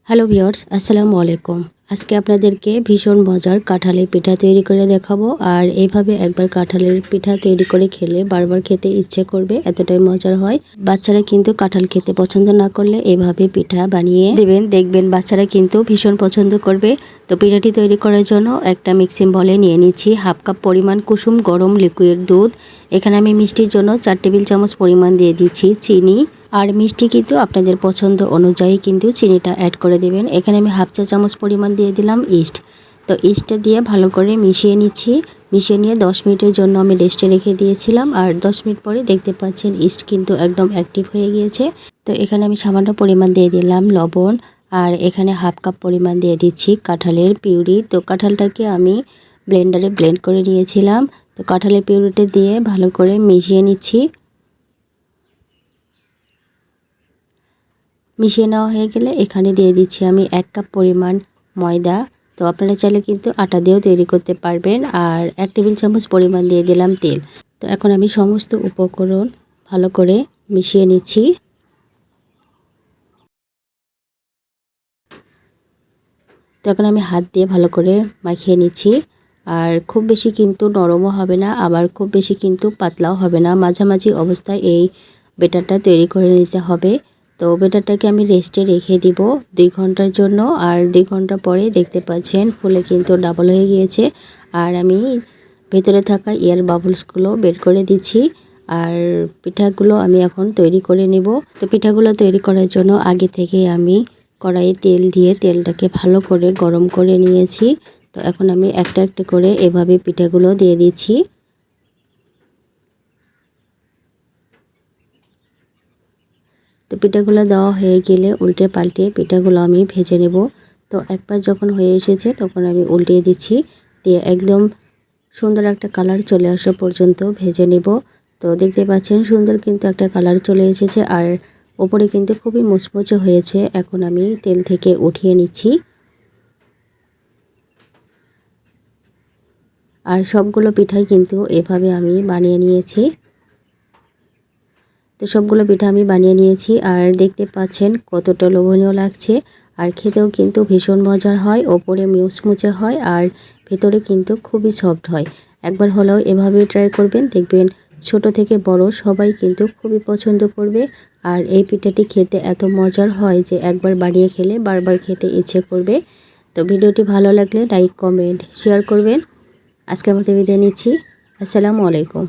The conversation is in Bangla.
হ্যালো ভিউয়ার্স, আসসালামু আলাইকুম। আজকে আপনাদেরকে ভীষণ মজার কাঁঠালের পিঠা তৈরি করে দেখাবো। আর এইভাবে একবার কাঁঠালের পিঠা তৈরি করে খেলে বারবার খেতে ইচ্ছে করবে, এতটাই মজার হয়। বাচ্চারা কিন্তু কাঁঠাল খেতে পছন্দ না করলে এভাবে পিঠা বানিয়ে দেবেন, দেখবেন বাচ্চারা কিন্তু ভীষণ পছন্দ করবে। তো পিঠাটি তৈরি করার জন্য একটা মিক্সিং বলে নিয়ে নিচ্ছি হাফ কাপ পরিমাণ কুসুম গরম লিকুইড দুধ। এখানে আমি মিষ্টির জন্য 4 টেবিল চামচ পরিমাণ দিয়ে দিচ্ছি চিনি। আর মিষ্টি কিন্তু আপনাদের পছন্দ অনুযায়ী কিন্তু চিনিটা অ্যাড করে দেবেন। এখানে আমি হাফ চা চামচ পরিমাণ দিয়ে দিলাম ইস্ট। তো ইস্টটা দিয়ে ভালো করে মিশিয়ে নিচ্ছি। মিশিয়ে নিয়ে 10 মিনিটের জন্য আমি রেস্টে রেখে দিয়েছিলাম। আর 10 মিনিট পরে দেখতে পাচ্ছেন ইস্ট কিন্তু একদম অ্যাক্টিভ হয়ে গিয়েছে। তো এখানে আমি সামান্য পরিমাণ দিয়ে দিলাম লবণ। আর এখানে হাফ কাপ পরিমাণ দিয়ে দিচ্ছি কাঁঠালের পিউরি। তো কাঁঠালটাকে আমি ব্লেন্ডারে ব্লেন্ড করে নিয়েছিলাম। তো কাঁঠালের পিউরিটা দিয়ে ভালো করে মিশিয়ে নিচ্ছি। মিশিয়ে নেওয়া হয়ে গেলে এখানে দিয়ে দিচ্ছি আমি 1 কাপ পরিমাণ ময়দা। তো আপনারা চাইলে কিন্তু আটা দিয়েও তৈরি করতে পারবেন। আর 1 টেবিল চামচ পরিমাণ দিয়ে দিলাম তেল। তো এখন আমি সমস্ত উপকরণ ভালো করে মিশিয়ে নিচ্ছি। তো এখন আমি হাত দিয়ে ভালো করে মাখিয়ে নিচ্ছি। আর খুব বেশি কিন্তু নরমও হবে না, আবার খুব বেশি কিন্তু পাতলাও হবে না, মাঝামাঝি অবস্থায় এই ব্যাটারটা তৈরি করে নিতে হবে। তো ব্যাটারটাকে আমি রেস্টে রেখে দিব 2 ঘন্টার জন্য। আর 2 ঘন্টা পরে দেখতে পাচ্ছেন ফুলে কিন্তু ডাবল হয়ে গিয়েছে। আর আমি ভেতরে থাকা এয়ার বাবলসগুলো বের করে দিচ্ছি। আর পিঠাগুলো আমি এখন তৈরি করে নেব। তো পিঠাগুলো তৈরি করার জন্য আগে থেকে আমি কড়াইয়ে তেল দিয়ে তেলটাকে ভালো করে গরম করে নিয়েছি। তো এখন আমি একটা একটা করে এভাবে পিঠাগুলো দিয়ে দিচ্ছি। তো পিঠাগুলো দেওয়া হয়ে গেলে উল্টে পাল্টে পিঠাগুলো আমি ভেজে নেব। তো একবার যখন হয়ে এসেছে তখন আমি উল্টিয়ে দিচ্ছি, দিয়ে একদম সুন্দর একটা কালার চলে আসা পর্যন্ত ভেজে নেব। তো দেখতে পাচ্ছেন সুন্দর কিন্তু একটা কালার চলে এসেছে। আর ওপরে কিন্তু খুবই মুচমুচে হয়েছে। এখন আমি তেল থেকে উঠিয়ে নিচ্ছি। আর সবগুলো পিঠাই কিন্তু এভাবে আমি বানিয়ে নিয়েছি। তো সবগুলো পিঠা আমি বানিয়ে নিয়েছি। আর দেখতে পাচ্ছেন কতটা লোভনীয় লাগছে। আর খেতেও কিন্তু ভীষণ মজার হয়, ওপরে মুচমুচে হয় আর ভেতরে কিন্তু খুবই সফট হয়। একবার হলেও এভাবে ট্রাই করবেন, দেখবেন ছোট থেকে বড় সবাই কিন্তু খুবই পছন্দ করবে। আর এই পিঠাটি খেতে এত মজার হয় যে একবার বানিয়ে খেলে বারবার খেতে ইচ্ছে করবে। তো ভিডিওটি ভালো লাগলে লাইক কমেন্ট শেয়ার করবেন। আজকের মতো বিদায় নিচ্ছি। আসসালামু আলাইকুম।